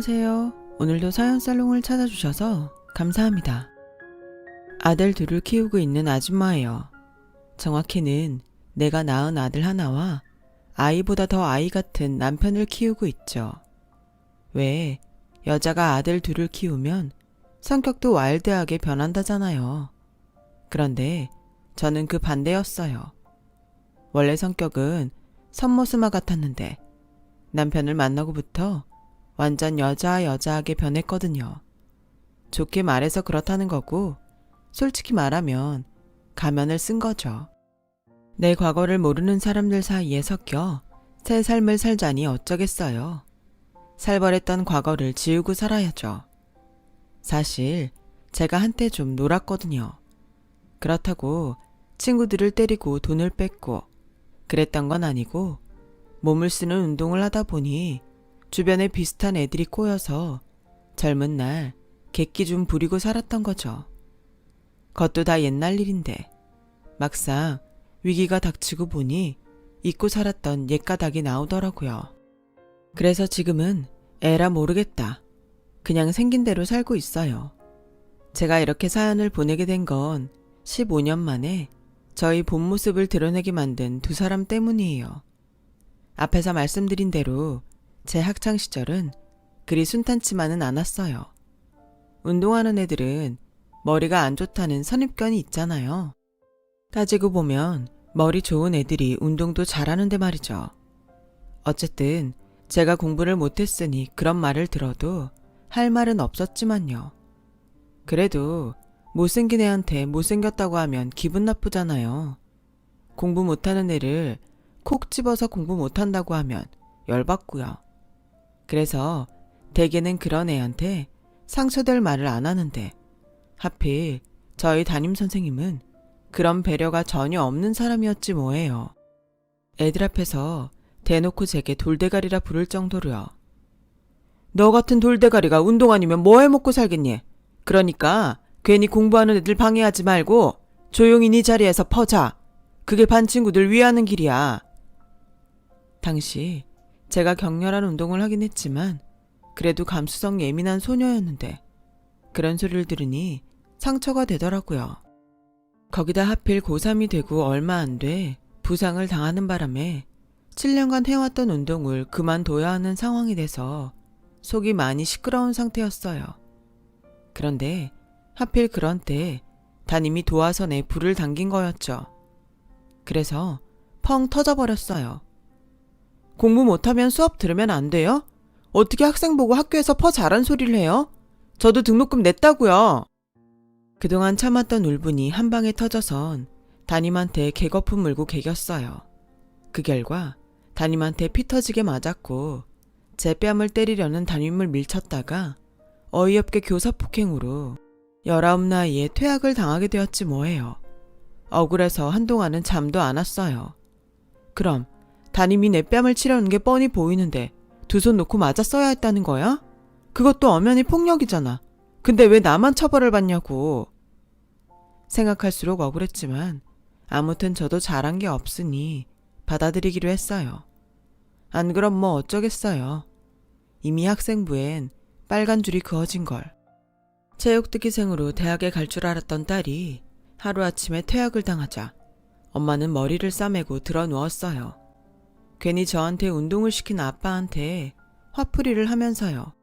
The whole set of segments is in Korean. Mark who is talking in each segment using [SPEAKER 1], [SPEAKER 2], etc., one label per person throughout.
[SPEAKER 1] 안녕하세요. 오늘도 사연살롱을 찾아주셔서 감사합니다. 아들 둘을 키우고 있는 아줌마예요. 정확히는 내가 낳은 아들 하나와 아이보다 더 아이 같은 남편을 키우고 있죠. 왜 여자가 아들 둘을 키우면 성격도 와일드하게 변한다잖아요. 그런데 저는 그 반대였어요. 원래 성격은 선모스마 같았는데 남편을 만나고부터 완전 여자하게 변했거든요. 좋게 말해서 그렇다는 거고 솔직히 말하면 가면을 쓴 거죠. 내 과거를 모르는 사람들 사이에 섞여 새 삶을 살자니 어쩌겠어요. 살벌했던 과거를 지우고 살아야죠. 사실 제가 한때 좀 놀았거든요. 그렇다고 친구들을 때리고 돈을 뺏고 그랬던 건 아니고 몸을 쓰는 운동을 하다 보니 주변에 비슷한 애들이 꼬여서 젊은 날 객기 좀 부리고 살았던 거죠. 그것도 다 옛날 일인데 막상 위기가 닥치고 보니 잊고 살았던 옛가닥이 나오더라고요. 그래서 지금은 에라 모르겠다. 그냥 생긴 대로 살고 있어요. 제가 이렇게 사연을 보내게 된 건 15년 만에 저희 본 모습을 드러내게 만든 두 사람 때문이에요. 앞에서 말씀드린 대로 제 학창시절은 그리 순탄치만은 않았어요. 운동하는 애들은 머리가 안 좋다는 선입견이 있잖아요. 따지고 보면 머리 좋은 애들이 운동도 잘하는데 말이죠. 어쨌든 제가 공부를 못했으니 그런 말을 들어도 할 말은 없었지만요. 그래도 못생긴 애한테 못생겼다고 하면 기분 나쁘잖아요. 공부 못하는 애를 콕 집어서 공부 못한다고 하면 열받고요. 그래서 대개는 그런 애한테 상처될 말을 안 하는데 하필 저희 담임선생님은 그런 배려가 전혀 없는 사람이었지 뭐예요. 애들 앞에서 대놓고 제게 돌대가리라 부를 정도로요. 너 같은 돌대가리가 운동 아니면 뭐 해먹고 살겠니? 그러니까 괜히 공부하는 애들 방해하지 말고 조용히 네 자리에서 퍼자. 그게 반 친구들 위하는 길이야. 당시 제가 격렬한 운동을 하긴 했지만 그래도 감수성 예민한 소녀였는데 그런 소리를 들으니 상처가 되더라고요. 거기다 하필 고3이 되고 얼마 안 돼 부상을 당하는 바람에 7년간 해왔던 운동을 그만둬야 하는 상황이 돼서 속이 많이 시끄러운 상태였어요. 그런데 하필 그런 때 담임이 도화선에 불을 당긴 거였죠. 그래서 펑 터져버렸어요. 공부 못하면 수업 들으면 안 돼요? 어떻게 학생 보고 학교에서 퍼 잘한 소리를 해요? 저도 등록금 냈다고요. 그동안 참았던 울분이 한 방에 터져선 담임한테 개거품 물고 개겼어요. 그 결과 담임한테 피 터지게 맞았고 제 뺨을 때리려는 담임을 밀쳤다가 어이없게 교사폭행으로 19 나이에 퇴학을 당하게 되었지 뭐예요. 억울해서 한동안은 잠도 안 왔어요. 그럼 담임이 내 뺨을 치려는 게 뻔히 보이는데 두 손 놓고 맞았어야 했다는 거야? 그것도 엄연히 폭력이잖아. 근데 왜 나만 처벌을 받냐고. 생각할수록 억울했지만 아무튼 저도 잘한 게 없으니 받아들이기로 했어요. 안 그럼 뭐 어쩌겠어요. 이미 학생부엔 빨간 줄이 그어진걸. 체육특기생으로 대학에 갈 줄 알았던 딸이 하루아침에 퇴학을 당하자 엄마는 머리를 싸매고 들어 누웠어요. 괜히 저한테 운동을 시킨 아빠한테 화풀이를 하면서요.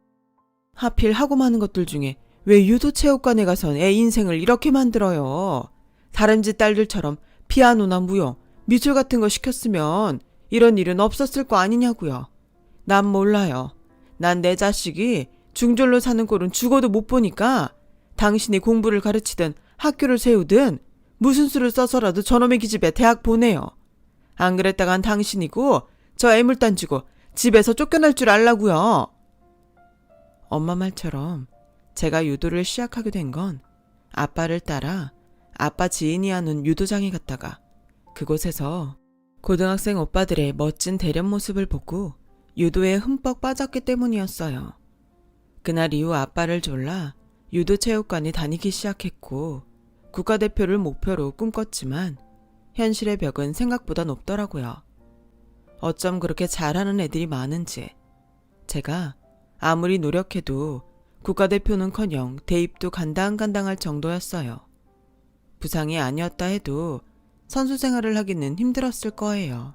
[SPEAKER 1] 하필 하고 많은 것들 중에 왜 유도체육관에 가선 애 인생을 이렇게 만들어요. 다른 집 딸들처럼 피아노나 무용, 미술 같은 거 시켰으면 이런 일은 없었을 거 아니냐고요. 난 몰라요. 난 내 자식이 중졸로 사는 꼴은 죽어도 못 보니까 당신이 공부를 가르치든 학교를 세우든 무슨 수를 써서라도 저놈의 기집애 대학 보내요. 안 그랬다간 당신이고 저 애물단 주고 집에서 쫓겨날 줄 알라고요. 엄마 말처럼 제가 유도를 시작하게 된 건 아빠를 따라 아빠 지인이 하는 유도장에 갔다가 그곳에서 고등학생 오빠들의 멋진 대련 모습을 보고 유도에 흠뻑 빠졌기 때문이었어요. 그날 이후 아빠를 졸라 유도체육관에 다니기 시작했고 국가대표를 목표로 꿈꿨지만 현실의 벽은 생각보다 높더라고요. 어쩜 그렇게 잘하는 애들이 많은지 제가 아무리 노력해도 국가대표는커녕 대입도 간당간당할 정도였어요. 부상이 아니었다 해도 선수 생활을 하기는 힘들었을 거예요.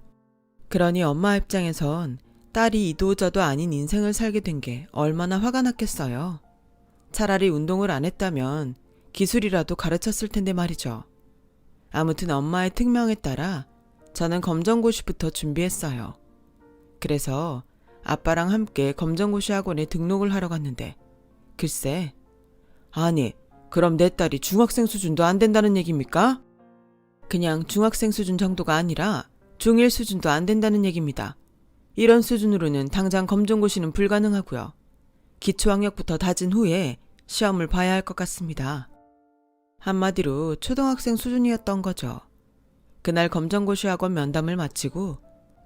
[SPEAKER 1] 그러니 엄마 입장에선 딸이 이도저도 아닌 인생을 살게 된 게 얼마나 화가 났겠어요. 차라리 운동을 안 했다면 기술이라도 가르쳤을 텐데 말이죠. 아무튼 엄마의 특명에 따라 저는 검정고시부터 준비했어요. 그래서 아빠랑 함께 검정고시 학원에 등록을 하러 갔는데 글쎄, 아니 그럼 내 딸이 중학생 수준도 안 된다는 얘기입니까? 그냥 중학생 수준 정도가 아니라 중1 수준도 안 된다는 얘기입니다. 이런 수준으로는 당장 검정고시는 불가능하고요. 기초학력부터 다진 후에 시험을 봐야 할 것 같습니다. 한마디로 초등학생 수준이었던 거죠. 그날 검정고시 학원 면담을 마치고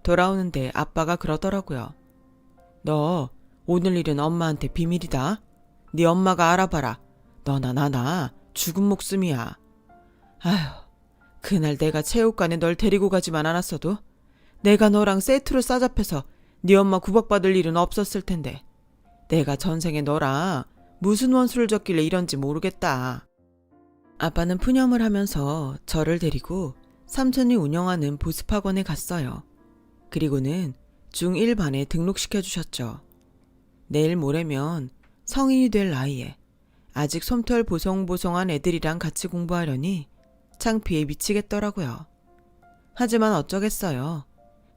[SPEAKER 1] 돌아오는데 아빠가 그러더라고요. 너 오늘 일은 엄마한테 비밀이다. 네 엄마가 알아봐라. 너나 나나 죽은 목숨이야. 아휴, 그날 내가 체육관에 널 데리고 가지만 않았어도 내가 너랑 세트로 싸잡혀서 네 엄마 구박받을 일은 없었을 텐데 내가 전생에 너랑 무슨 원수를 졌길래 이런지 모르겠다. 아빠는 푸념을 하면서 저를 데리고 삼촌이 운영하는 보습학원에 갔어요. 그리고는 중1 반에 등록시켜 주셨죠. 내일 모레면 성인이 될 나이에 아직 솜털 보송보송한 애들이랑 같이 공부하려니 창피해 미치겠더라고요. 하지만 어쩌겠어요.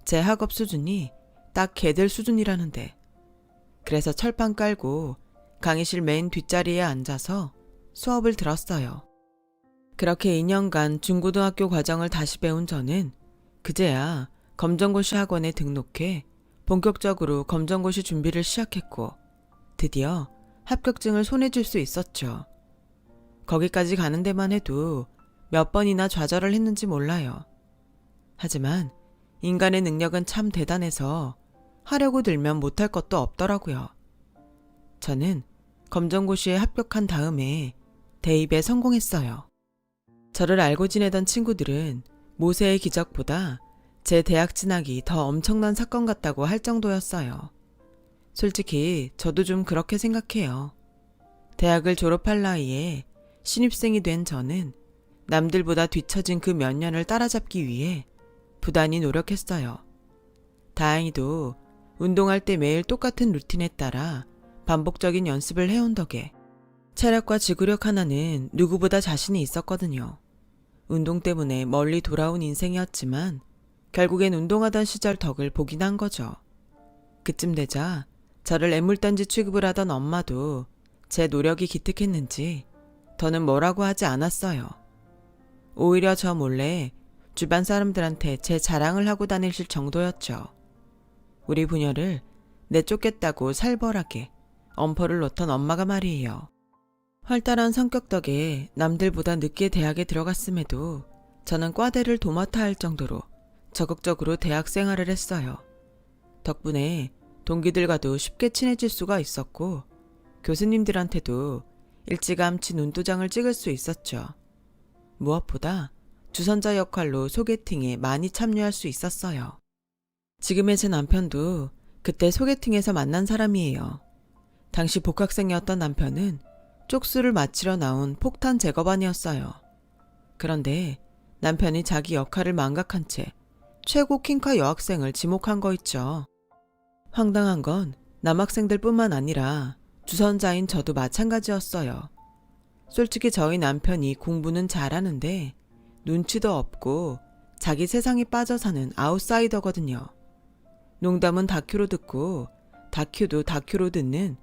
[SPEAKER 1] 제 학업 수준이 딱 걔들 수준이라는데. 그래서 철판 깔고 강의실 맨 뒷자리에 앉아서 수업을 들었어요. 그렇게 2년간 중고등학교 과정을 다시 배운 저는 그제야 검정고시 학원에 등록해 본격적으로 검정고시 준비를 시작했고 드디어 합격증을 손에 쥘 수 있었죠. 거기까지 가는 데만 해도 몇 번이나 좌절을 했는지 몰라요. 하지만 인간의 능력은 참 대단해서 하려고 들면 못할 것도 없더라고요. 저는 검정고시에 합격한 다음에 대입에 성공했어요. 저를 알고 지내던 친구들은 모세의 기적보다 제 대학 진학이 더 엄청난 사건 같다고 할 정도였어요. 솔직히 저도 좀 그렇게 생각해요. 대학을 졸업할 나이에 신입생이 된 저는 남들보다 뒤처진 그 몇 년을 따라잡기 위해 부단히 노력했어요. 다행히도 운동할 때 매일 똑같은 루틴에 따라 반복적인 연습을 해온 덕에 체력과 지구력 하나는 누구보다 자신이 있었거든요. 운동 때문에 멀리 돌아온 인생이었지만 결국엔 운동하던 시절 덕을 보긴 한 거죠. 그쯤 되자 저를 애물단지 취급을 하던 엄마도 제 노력이 기특했는지 더는 뭐라고 하지 않았어요. 오히려 저 몰래 주변 사람들한테 제 자랑을 하고 다니실 정도였죠. 우리 부녀를 내쫓겠다고 살벌하게 엄포를 놓던 엄마가 말이에요. 활달한 성격 덕에 남들보다 늦게 대학에 들어갔음에도 저는 과대를 도맡아 할 정도로 적극적으로 대학 생활을 했어요. 덕분에 동기들과도 쉽게 친해질 수가 있었고 교수님들한테도 일찌감치 눈도장을 찍을 수 있었죠. 무엇보다 주선자 역할로 소개팅에 많이 참여할 수 있었어요. 지금의 제 남편도 그때 소개팅에서 만난 사람이에요. 당시 복학생이었던 남편은 쪽수를 마치러 나온 폭탄 제거반이었어요. 그런데 남편이 자기 역할을 망각한 채 최고 킹카 여학생을 지목한 거 있죠. 황당한 건 남학생들 뿐만 아니라 주선자인 저도 마찬가지였어요. 솔직히 저희 남편이 공부는 잘하는데 눈치도 없고 자기 세상에 빠져 사는 아웃사이더거든요. 농담은 다큐로 듣고 다큐도 다큐로 듣는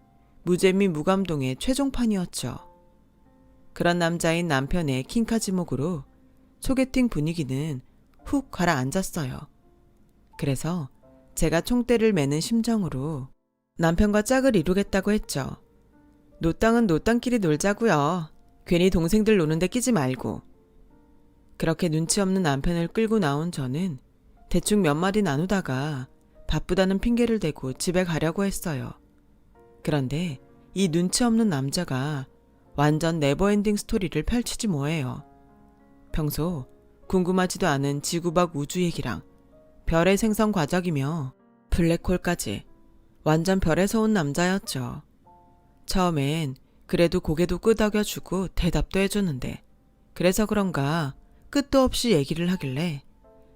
[SPEAKER 1] 무재미 무감동의 최종판이었죠. 그런 남자인 남편의 킹카 지목으로 소개팅 분위기는 훅 가라앉았어요. 그래서 제가 총대를 매는 심정으로 남편과 짝을 이루겠다고 했죠. 노땅은 노땅끼리 놀자고요. 괜히 동생들 노는데 끼지 말고. 그렇게 눈치 없는 남편을 끌고 나온 저는 대충 몇 마디 나누다가 바쁘다는 핑계를 대고 집에 가려고 했어요. 그런데 이 눈치 없는 남자가 완전 네버엔딩 스토리를 펼치지 뭐예요. 평소 궁금하지도 않은 지구 밖 우주 얘기랑 별의 생성 과정이며 블랙홀까지 완전 별에서 온 남자였죠. 처음엔 그래도 고개도 끄덕여주고 대답도 해주는데 그래서 그런가 끝도 없이 얘기를 하길래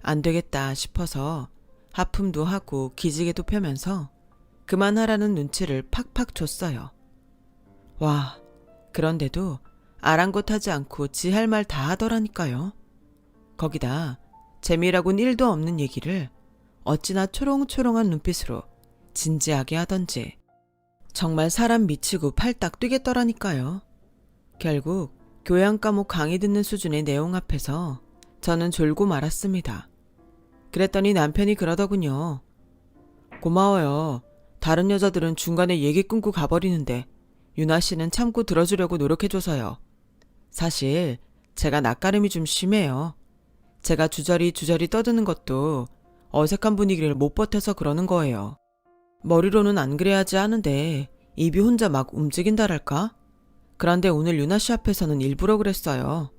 [SPEAKER 1] 안 되겠다 싶어서 하품도 하고 기지개도 펴면서 그만하라는 눈치를 팍팍 줬어요. 와, 그런데도 아랑곳하지 않고 지 할 말 다 하더라니까요. 거기다 재미라곤 1도 없는 얘기를 어찌나 초롱초롱한 눈빛으로 진지하게 하던지 정말 사람 미치고 팔딱 뛰겠더라니까요. 결국 교양 과목 강의 듣는 수준의 내용 앞에서 저는 졸고 말았습니다. 그랬더니 남편이 그러더군요. 고마워요. 다른 여자들은 중간에 얘기 끊고 가버리는데 유나 씨는 참고 들어주려고 노력해줘서요. 사실 제가 낯가림이 좀 심해요. 제가 주저리 떠드는 것도 어색한 분위기를 못 버텨서 그러는 거예요. 머리로는 안 그래야지 하는데 입이 혼자 막 움직인다랄까? 그런데 오늘 유나 씨 앞에서는 일부러 그랬어요.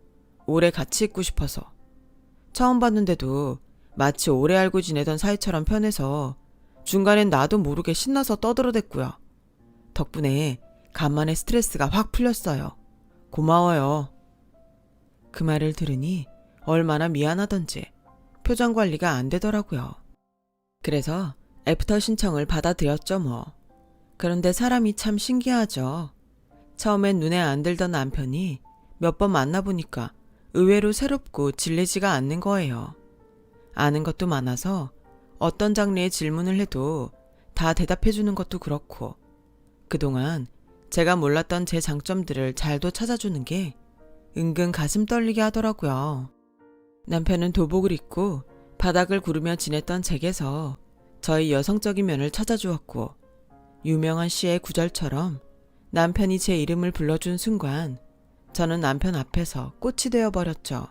[SPEAKER 1] 오래 같이 있고 싶어서. 처음 봤는데도 마치 오래 알고 지내던 사이처럼 편해서 중간엔 나도 모르게 신나서 떠들어댔고요. 덕분에 간만에 스트레스가 확 풀렸어요. 고마워요. 그 말을 들으니 얼마나 미안하던지 표정 관리가 안 되더라고요. 그래서 애프터 신청을 받아들였죠 뭐. 그런데 사람이 참 신기하죠. 처음엔 눈에 안 들던 남편이 몇 번 만나보니까 의외로 새롭고 질리지가 않는 거예요. 아는 것도 많아서 어떤 장르의 질문을 해도 다 대답해주는 것도 그렇고 그동안 제가 몰랐던 제 장점들을 잘도 찾아주는 게 은근 가슴 떨리게 하더라고요. 남편은 도복을 입고 바닥을 구르며 지냈던 댁에서 저의 여성적인 면을 찾아주었고 유명한 시의 구절처럼 남편이 제 이름을 불러준 순간 저는 남편 앞에서 꽃이 되어버렸죠.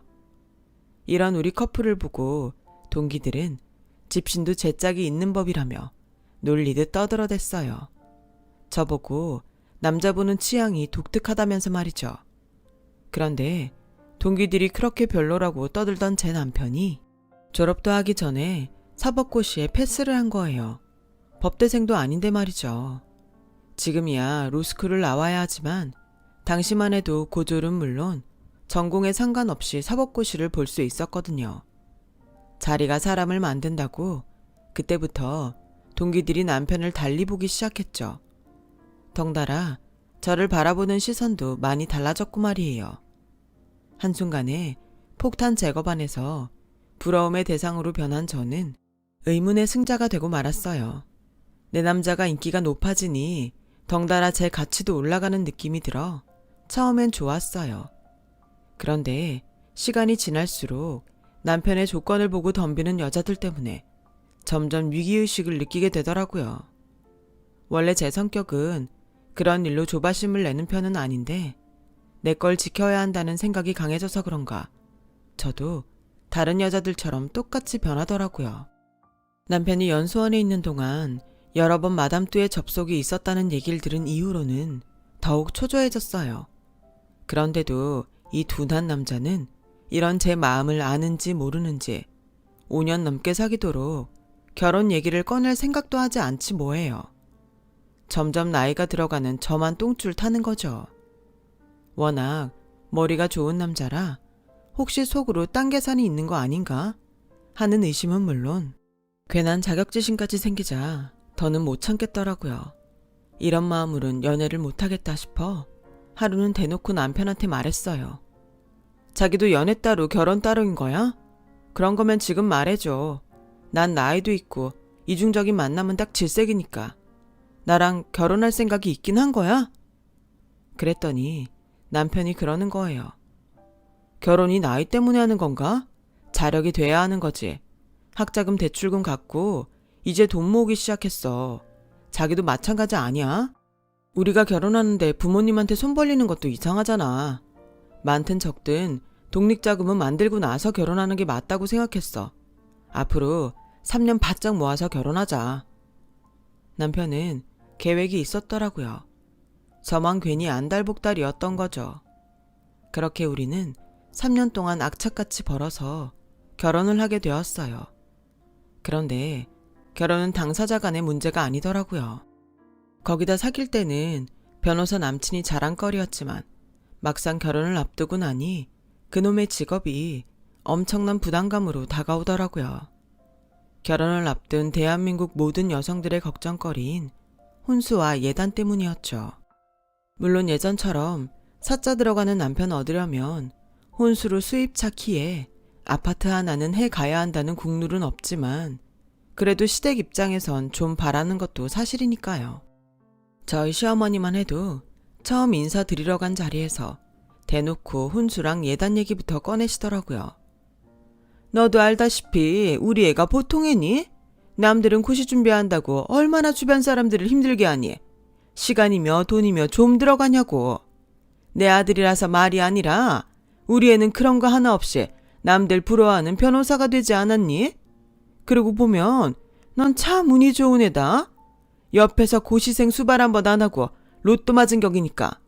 [SPEAKER 1] 이런 우리 커플을 보고 동기들은 집신도 제 짝이 있는 법이라며 놀리듯 떠들어댔어요. 저보고 남자 보는 취향이 독특하다면서 말이죠. 그런데 동기들이 그렇게 별로라고 떠들던 제 남편이 졸업도 하기 전에 사법고시에 패스를 한 거예요. 법대생도 아닌데 말이죠. 지금이야 로스쿨을 나와야 하지만 당시만 해도 고졸은 물론 전공에 상관없이 사법고시를 볼 수 있었거든요. 자리가 사람을 만든다고 그때부터 동기들이 남편을 달리 보기 시작했죠. 덩달아 저를 바라보는 시선도 많이 달라졌고 말이에요. 한순간에 폭탄 제거반에서 부러움의 대상으로 변한 저는 의문의 승자가 되고 말았어요. 내 남자가 인기가 높아지니 덩달아 제 가치도 올라가는 느낌이 들어 처음엔 좋았어요. 그런데 시간이 지날수록 남편의 조건을 보고 덤비는 여자들 때문에 점점 위기의식을 느끼게 되더라고요. 원래 제 성격은 그런 일로 조바심을 내는 편은 아닌데 내 걸 지켜야 한다는 생각이 강해져서 그런가 저도 다른 여자들처럼 똑같이 변하더라고요. 남편이 연수원에 있는 동안 여러 번 마담 뚜에 접속이 있었다는 얘기를 들은 이후로는 더욱 초조해졌어요. 그런데도 이 둔한 남자는 이런 제 마음을 아는지 모르는지 5년 넘게 사귀도록 결혼 얘기를 꺼낼 생각도 하지 않지 뭐예요. 점점 나이가 들어가는 저만 똥줄 타는 거죠. 워낙 머리가 좋은 남자라 혹시 속으로 딴 계산이 있는 거 아닌가 하는 의심은 물론 괜한 자격지심까지 생기자 더는 못 참겠더라고요. 이런 마음으론 연애를 못하겠다 싶어 하루는 대놓고 남편한테 말했어요. 자기도 연애 따로 결혼 따로인 거야? 그런 거면 지금 말해줘. 난 나이도 있고 이중적인 만남은 딱 질색이니까. 나랑 결혼할 생각이 있긴 한 거야? 그랬더니 남편이 그러는 거예요. 결혼이 나이 때문에 하는 건가? 자력이 돼야 하는 거지. 학자금 대출금 갚고 이제 돈 모으기 시작했어. 자기도 마찬가지 아니야? 우리가 결혼하는데 부모님한테 손 벌리는 것도 이상하잖아. 많든 적든 독립자금은 만들고 나서 결혼하는 게 맞다고 생각했어. 앞으로 3년 바짝 모아서 결혼하자. 남편은 계획이 있었더라고요. 저만 괜히 안달복달이었던 거죠. 그렇게 우리는 3년 동안 악착같이 벌어서 결혼을 하게 되었어요. 그런데 결혼은 당사자 간의 문제가 아니더라고요. 거기다 사귈 때는 변호사 남친이 자랑거리였지만 막상 결혼을 앞두고 나니 그놈의 직업이 엄청난 부담감으로 다가오더라고요. 결혼을 앞둔 대한민국 모든 여성들의 걱정거리인 혼수와 예단 때문이었죠. 물론 예전처럼 사자 들어가는 남편 얻으려면 혼수로 수입차 키에 아파트 하나는 해가야 한다는 국룰은 없지만 그래도 시댁 입장에선 좀 바라는 것도 사실이니까요. 저희 시어머니만 해도 처음 인사드리러 간 자리에서 대놓고 혼수랑 예단 얘기부터 꺼내시더라고요. 너도 알다시피 우리 애가 보통 애니? 남들은 고시 준비한다고 얼마나 주변 사람들을 힘들게 하니? 시간이며 돈이며 좀 들어가냐고. 내 아들이라서 말이 아니라 우리 애는 그런 거 하나 없이 남들 부러워하는 변호사가 되지 않았니? 그러고 보면 넌 참 운이 좋은 애다. 옆에서 고시생 수발 한 번 안 하고 로또 맞은 격이니까.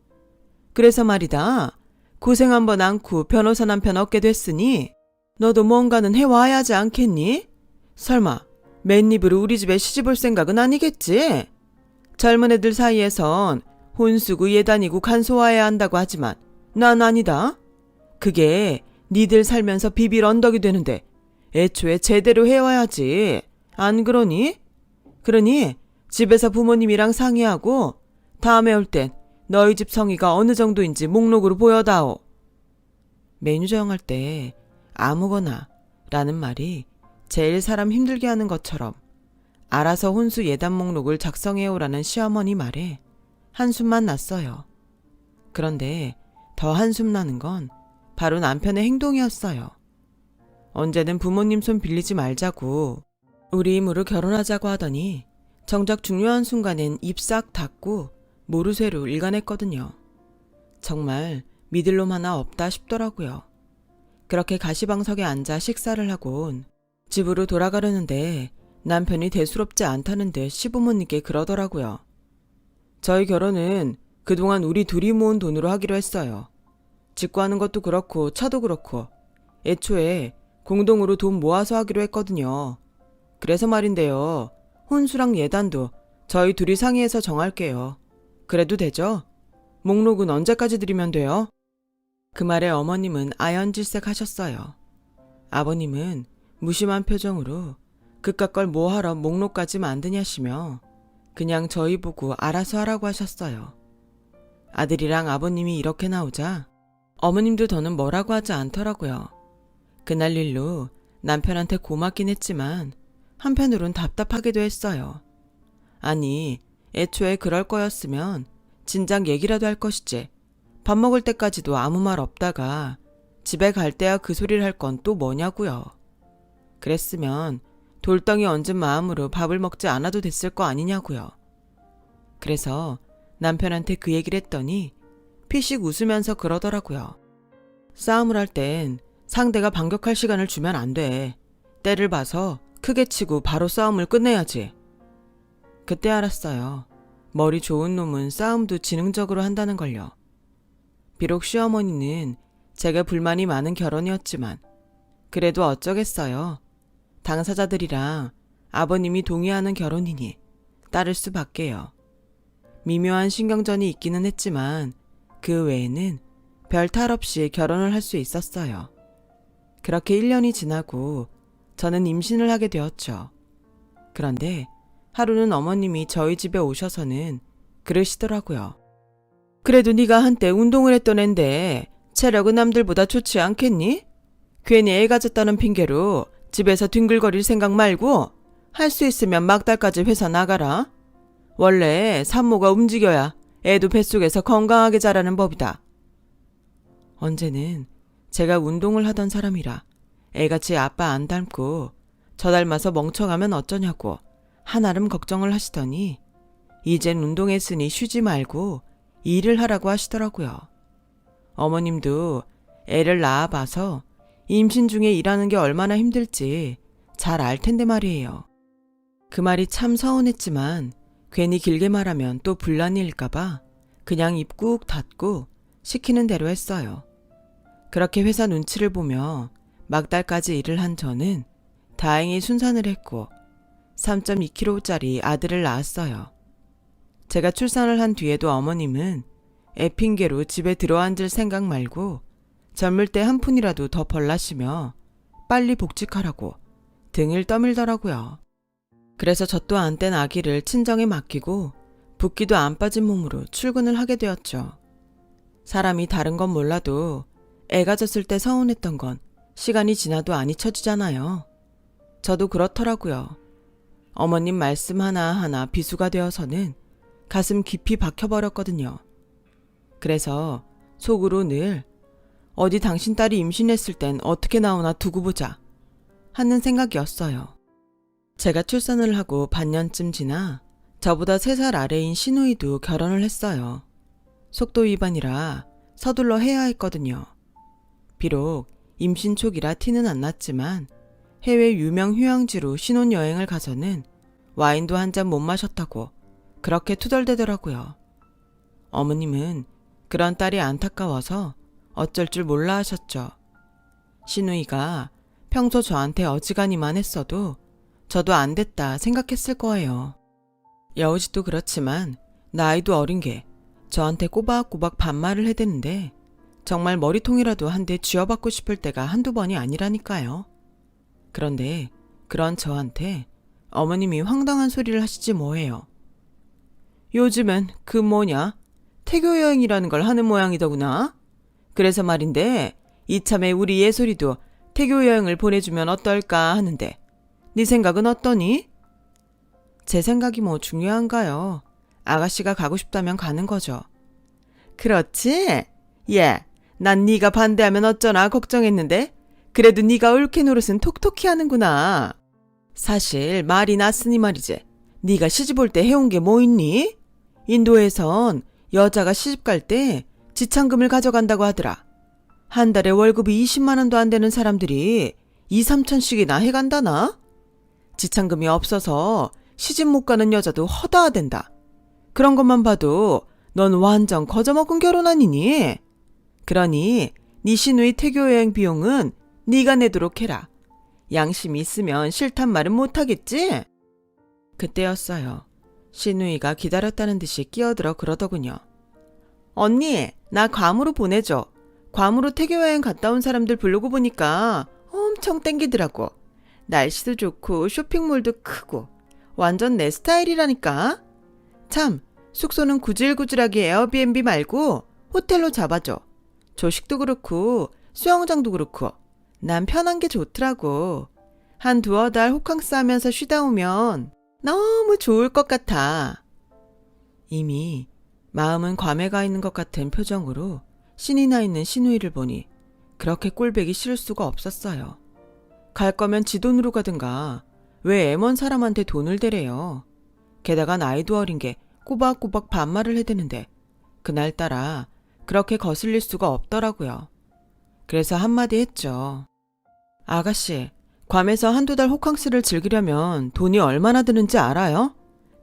[SPEAKER 1] 그래서 말이다. 고생 한 번 않고 변호사 남편 얻게 됐으니 너도 뭔가는 해와야 하지 않겠니? 설마 맨입으로 우리 집에 시집올 생각은 아니겠지? 젊은 애들 사이에선 혼수고 예단이고 간소화해야 한다고 하지만 난 아니다. 그게 니들 살면서 비빌 언덕이 되는데 애초에 제대로 해와야지. 안 그러니? 그러니 집에서 부모님이랑 상의하고 다음에 올 땐 너희 집 성의가 어느 정도인지 목록으로 보여다오. 메뉴 정할 때 아무거나 라는 말이 제일 사람 힘들게 하는 것처럼 알아서 혼수 예단 목록을 작성해오라는 시어머니 말에 한숨만 났어요. 그런데 더 한숨 나는 건 바로 남편의 행동이었어요. 언제는 부모님 손 빌리지 말자고 우리 힘으로 결혼하자고 하더니 정작 중요한 순간엔 입 싹 닫고 모르쇠로 일관했거든요. 정말 믿을 놈 하나 없다 싶더라고요. 그렇게 가시방석에 앉아 식사를 하곤 집으로 돌아가려는데 남편이 대수롭지 않다는 듯 시부모님께 그러더라고요. 저희 결혼은 그동안 우리 둘이 모은 돈으로 하기로 했어요. 직구하는 것도 그렇고 차도 그렇고 애초에 공동으로 돈 모아서 하기로 했거든요. 그래서 말인데요. 혼수랑 예단도 저희 둘이 상의해서 정할게요. 그래도 되죠? 목록은 언제까지 드리면 돼요? 그 말에 어머님은 아연질색 하셨어요. 아버님은 무심한 표정으로 그깟 걸 뭐하러 목록까지 만드냐시며 그냥 저희 보고 알아서 하라고 하셨어요. 아들이랑 아버님이 이렇게 나오자 어머님도 더는 뭐라고 하지 않더라고요. 그날 일로 남편한테 고맙긴 했지만 한편으론 답답하기도 했어요. 아니, 애초에 그럴 거였으면 진작 얘기라도 할 것이지. 밥 먹을 때까지도 아무 말 없다가 집에 갈 때야 그 소리를 할 건 또 뭐냐고요. 그랬으면 돌덩이 얹은 마음으로 밥을 먹지 않아도 됐을 거 아니냐고요. 그래서 남편한테 그 얘기를 했더니 피식 웃으면서 그러더라고요. 싸움을 할 땐 상대가 반격할 시간을 주면 안 돼. 때를 봐서 크게 치고 바로 싸움을 끝내야지. 그때 알았어요. 머리 좋은 놈은 싸움도 지능적으로 한다는 걸요. 비록 시어머니는 제가 불만이 많은 결혼이었지만 그래도 어쩌겠어요. 당사자들이랑 아버님이 동의하는 결혼이니 따를 수밖에요. 미묘한 신경전이 있기는 했지만 그 외에는 별 탈 없이 결혼을 할 수 있었어요. 그렇게 1년이 지나고 저는 임신을 하게 되었죠. 그런데 하루는 어머님이 저희 집에 오셔서는 그러시더라고요. 그래도 네가 한때 운동을 했던 앤데 체력은 남들보다 좋지 않겠니? 괜히 애 가졌다는 핑계로 집에서 뒹굴거릴 생각 말고 할 수 있으면 막달까지 회사 나가라. 원래 산모가 움직여야 애도 뱃속에서 건강하게 자라는 법이다. 언제는 제가 운동을 하던 사람이라 애같이 아빠 안 닮고 저 닮아서 멍청하면 어쩌냐고 한아름 걱정을 하시더니 이젠 운동했으니 쉬지 말고 일을 하라고 하시더라고요. 어머님도 애를 낳아봐서 임신 중에 일하는 게 얼마나 힘들지 잘 알 텐데 말이에요. 그 말이 참 서운했지만 괜히 길게 말하면 또 분란일까봐 그냥 입 꾹 닫고 시키는 대로 했어요. 그렇게 회사 눈치를 보며 막달까지 일을 한 저는 다행히 순산을 했고 3.2kg짜리 아들을 낳았어요. 제가 출산을 한 뒤에도 어머님은 애 핑계로 집에 들어앉을 생각 말고 젊을 때 한 푼이라도 더 벌라시며 빨리 복직하라고 등을 떠밀더라고요. 그래서 저 또한 뗀 아기를 친정에 맡기고 붓기도 안 빠진 몸으로 출근을 하게 되었죠. 사람이 다른 건 몰라도 애가 졌을 때 서운했던 건 시간이 지나도 안 잊혀지잖아요. 저도 그렇더라고요. 어머님 말씀 하나하나 비수가 되어서는 가슴 깊이 박혀버렸거든요. 그래서 속으로 늘 어디 당신 딸이 임신했을 땐 어떻게 나오나 두고 보자 하는 생각이었어요. 제가 출산을 하고 반년쯤 지나 저보다 3살 아래인 시누이도 결혼을 했어요. 속도 위반이라 서둘러 해야 했거든요. 비록 임신 초기라 티는 안 났지만 해외 유명 휴양지로 신혼여행을 가서는 와인도 한 잔 못 마셨다고 그렇게 투덜대더라고요. 어머님은 그런 딸이 안타까워서 어쩔 줄 몰라 하셨죠. 시누이가 평소 저한테 어지간히만 했어도 저도 안 됐다 생각했을 거예요. 여우짓도 그렇지만 나이도 어린 게 저한테 꼬박꼬박 반말을 해대는데 정말 머리통이라도 한 대 쥐어받고 싶을 때가 한두 번이 아니라니까요. 그런데 그런 저한테 어머님이 황당한 소리를 하시지 뭐예요. 요즘엔 그 뭐냐? 태교 여행이라는 걸 하는 모양이더구나. 그래서 말인데 이참에 우리 예솔이도 태교 여행을 보내주면 어떨까 하는데 네 생각은 어떠니? 제 생각이 뭐 중요한가요? 아가씨가 가고 싶다면 가는 거죠. 그렇지? 예, 난 네가 반대하면 어쩌나 걱정했는데 그래도 네가 옳게 노릇은 톡톡히 하는구나. 사실 말이 났으니 말이지. 네가 시집 올 때 해온 게 뭐 있니? 인도에선 여자가 시집 갈 때 지참금을 가져간다고 하더라. 한 달에 월급이 20만 원도 안 되는 사람들이 2, 3천씩이나 해간다나? 지참금이 없어서 시집 못 가는 여자도 허다하댄다. 그런 것만 봐도 넌 완전 거저먹은 결혼 아니니? 그러니 네 시누이 태교 여행 비용은 네가 내도록 해라. 양심이 있으면 싫단 말은 못하겠지? 그때였어요. 시누이가 기다렸다는 듯이 끼어들어 그러더군요. 언니, 나 괌으로 보내줘. 괌으로 태교 여행 갔다 온 사람들 블로그 보니까 엄청 땡기더라고. 날씨도 좋고 쇼핑몰도 크고 완전 내 스타일이라니까. 참, 숙소는 구질구질하게 에어비앤비 말고 호텔로 잡아줘. 조식도 그렇고 수영장도 그렇고 난 편한 게 좋더라고. 한 2-3달 호캉스 하면서 쉬다 오면 너무 좋을 것 같아. 이미 마음은 괌에 가 있는 것 같은 표정으로 신이 나 있는 시누이를 보니 그렇게 꼴보기 싫을 수가 없었어요. 갈 거면 지 돈으로 가든가 왜 애먼 사람한테 돈을 대래요. 게다가 나이도 어린 게 꼬박꼬박 반말을 해대는데 그날따라 그렇게 거슬릴 수가 없더라고요. 그래서 한마디 했죠. 아가씨, 괌에서 1-2달 호캉스를 즐기려면 돈이 얼마나 드는지 알아요?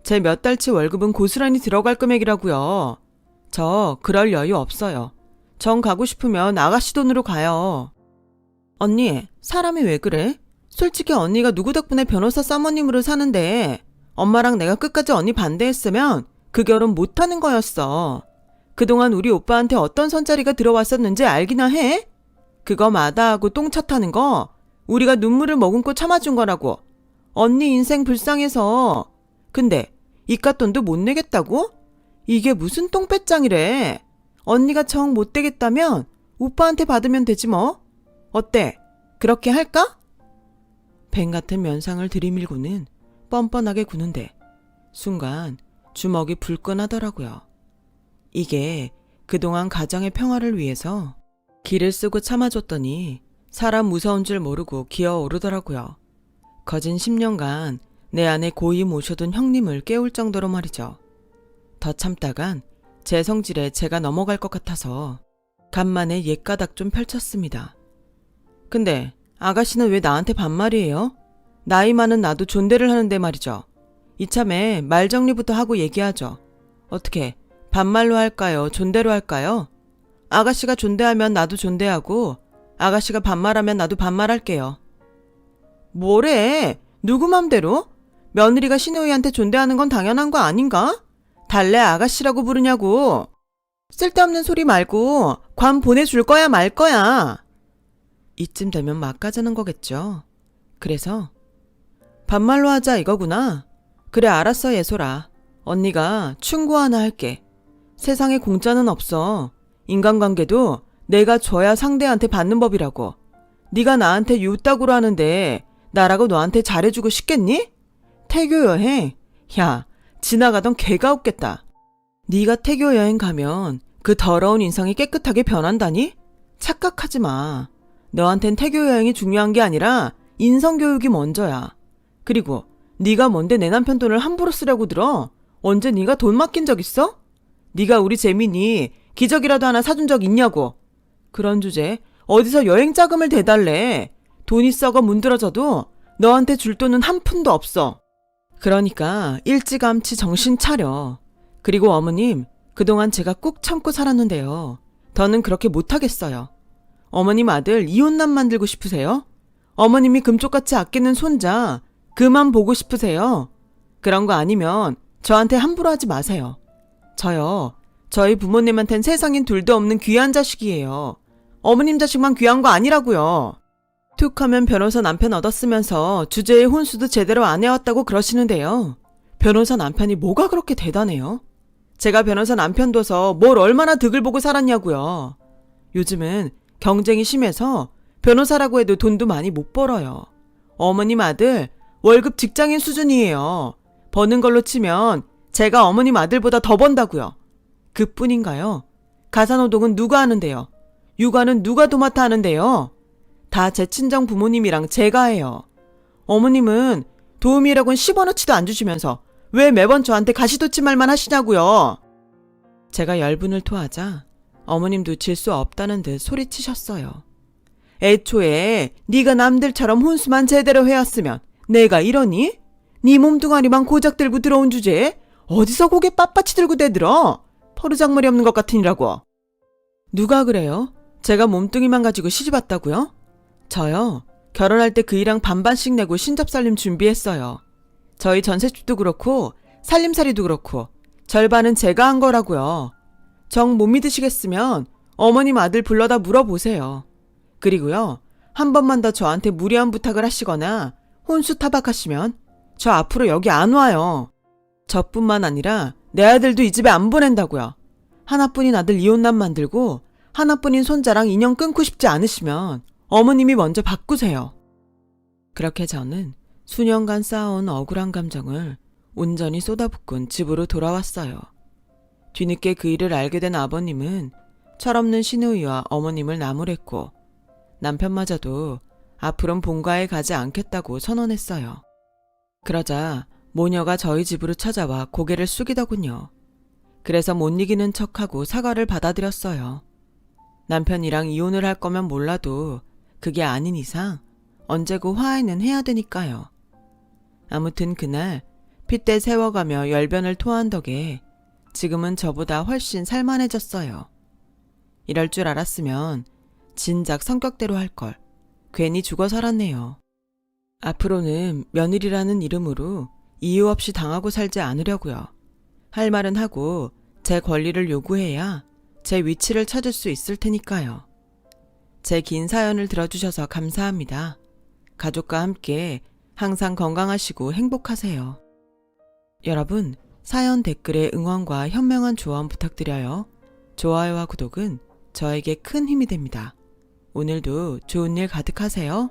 [SPEAKER 1] 제 몇 달치 월급은 고스란히 들어갈 금액이라고요. 저 그럴 여유 없어요. 정 가고 싶으면 아가씨 돈으로 가요. 언니, 사람이 왜 그래? 솔직히 언니가 누구 덕분에 변호사 사모님으로 사는데 엄마랑 내가 끝까지 언니 반대했으면 그 결혼 못하는 거였어. 그동안 우리 오빠한테 어떤 선자리가 들어왔었는지 알기나 해? 그거 마다하고 똥차 타는 거 우리가 눈물을 머금고 참아준 거라고. 언니 인생 불쌍해서. 근데 이깟 돈도 못 내겠다고? 이게 무슨 똥배짱이래. 언니가 정 못 되겠다면 오빠한테 받으면 되지 뭐. 어때? 그렇게 할까? 뱀 같은 면상을 들이밀고는 뻔뻔하게 구는데 순간 주먹이 불끈하더라고요. 이게 그동안 가정의 평화를 위해서 기를 쓰고 참아줬더니 사람 무서운 줄 모르고 기어오르더라고요. 거진 10년간 내 안에 고이 모셔둔 형님을 깨울 정도로 말이죠. 더 참다간 제 성질에 제가 넘어갈 것 같아서 간만에 옛가닥 좀 펼쳤습니다. 근데 아가씨는 왜 나한테 반말이에요? 나이 많은 나도 존대를 하는데 말이죠. 이참에 말 정리부터 하고 얘기하죠. 어떻게 반말로 할까요? 존대로 할까요? 아가씨가 존대하면 나도 존대하고 아가씨가 반말하면 나도 반말할게요. 뭐래? 누구 맘대로? 며느리가 시누이한테 존대하는 건 당연한 거 아닌가? 달래 아가씨라고 부르냐고. 쓸데없는 소리 말고 관 보내줄 거야 말 거야. 이쯤 되면 막 가자는 거겠죠. 그래서 반말로 하자 이거구나. 그래 알았어 예솔아. 언니가 충고 하나 할게. 세상에 공짜는 없어. 인간관계도 내가 줘야 상대한테 받는 법이라고. 네가 나한테 유따구로 하는데 나라고 너한테 잘해주고 싶겠니? 태교 여행? 야, 지나가던 개가 없겠다. 네가 태교 여행 가면 그 더러운 인상이 깨끗하게 변한다니? 착각하지 마. 너한텐 태교 여행이 중요한 게 아니라 인성교육이 먼저야. 그리고 네가 뭔데 내 남편 돈을 함부로 쓰려고 들어? 언제 네가 돈 맡긴 적 있어? 네가 우리 재민이 기저귀라도 하나 사준 적 있냐고. 그런 주제 어디서 여행 자금을 대달래. 돈이 썩어 문드러져도 너한테 줄 돈은 한 푼도 없어. 그러니까 일찌감치 정신 차려. 그리고 어머님, 그동안 제가 꾹 참고 살았는데요. 더는 그렇게 못하겠어요. 어머님 아들 이혼남 만들고 싶으세요? 어머님이 금쪽같이 아끼는 손자 그만 보고 싶으세요? 그런 거 아니면 저한테 함부로 하지 마세요. 저요, 저희 부모님한텐 세상엔 둘도 없는 귀한 자식이에요. 어머님 자식만 귀한 거 아니라고요. 툭 하면 변호사 남편 얻었으면서 주제의 혼수도 제대로 안 해왔다고 그러시는데요. 변호사 남편이 뭐가 그렇게 대단해요? 제가 변호사 남편 둬서 뭘 얼마나 득을 보고 살았냐고요. 요즘은 경쟁이 심해서 변호사라고 해도 돈도 많이 못 벌어요. 어머님 아들 월급 직장인 수준이에요. 버는 걸로 치면 제가 어머님 아들보다 더 번다고요. 그뿐인가요? 가사노동은 누가 하는데요? 육아는 누가 도맡아 하는데요? 다 제 친정 부모님이랑 제가 해요. 어머님은 도우미라고는 10원어치도 안 주시면서 왜 매번 저한테 가시돋침말만 하시냐고요. 제가 열분을 토하자 어머님도 질 수 없다는 듯 소리치셨어요. 애초에 네가 남들처럼 혼수만 제대로 해왔으면 내가 이러니? 네 몸뚱아리만 고작 들고 들어온 주제에 어디서 고개 빳빳이 들고 대들어? 버르장머리 없는 것 같으니라고. 누가 그래요? 제가 몸뚱이만 가지고 시집왔다고요? 저요. 결혼할 때 그 일랑 반반씩 내고 신접살림 준비했어요. 저희 전셋집도 그렇고 살림살이도 그렇고 절반은 제가 한 거라고요. 정 못 믿으시겠으면 어머님 아들 불러다 물어보세요. 그리고요. 한 번만 더 저한테 무리한 부탁을 하시거나 혼수 타박하시면 저 앞으로 여기 안 와요. 저뿐만 아니라 내 아들도 이 집에 안 보낸다고요. 하나뿐인 아들 이혼남 만들고 하나뿐인 손자랑 인연 끊고 싶지 않으시면 어머님이 먼저 바꾸세요. 그렇게 저는 수년간 쌓아온 억울한 감정을 온전히 쏟아붓곤 집으로 돌아왔어요. 뒤늦게 그 일을 알게 된 아버님은 철없는 시누이와 어머님을 나무랬고 남편마저도 앞으론 본가에 가지 않겠다고 선언했어요. 그러자 모녀가 저희 집으로 찾아와 고개를 숙이더군요. 그래서 못 이기는 척하고 사과를 받아들였어요. 남편이랑 이혼을 할 거면 몰라도 그게 아닌 이상 언제고 화해는 해야 되니까요. 아무튼 그날 핏대 세워가며 열변을 토한 덕에 지금은 저보다 훨씬 살만해졌어요. 이럴 줄 알았으면 진작 성격대로 할 걸. 괜히 죽어 살았네요. 앞으로는 며느리라는 이름으로 이유 없이 당하고 살지 않으려고요. 할 말은 하고 제 권리를 요구해야 제 위치를 찾을 수 있을 테니까요. 제 긴 사연을 들어주셔서 감사합니다. 가족과 함께 항상 건강하시고 행복하세요. 여러분, 사연 댓글에 응원과 현명한 조언 부탁드려요. 좋아요와 구독은 저에게 큰 힘이 됩니다. 오늘도 좋은 일 가득하세요.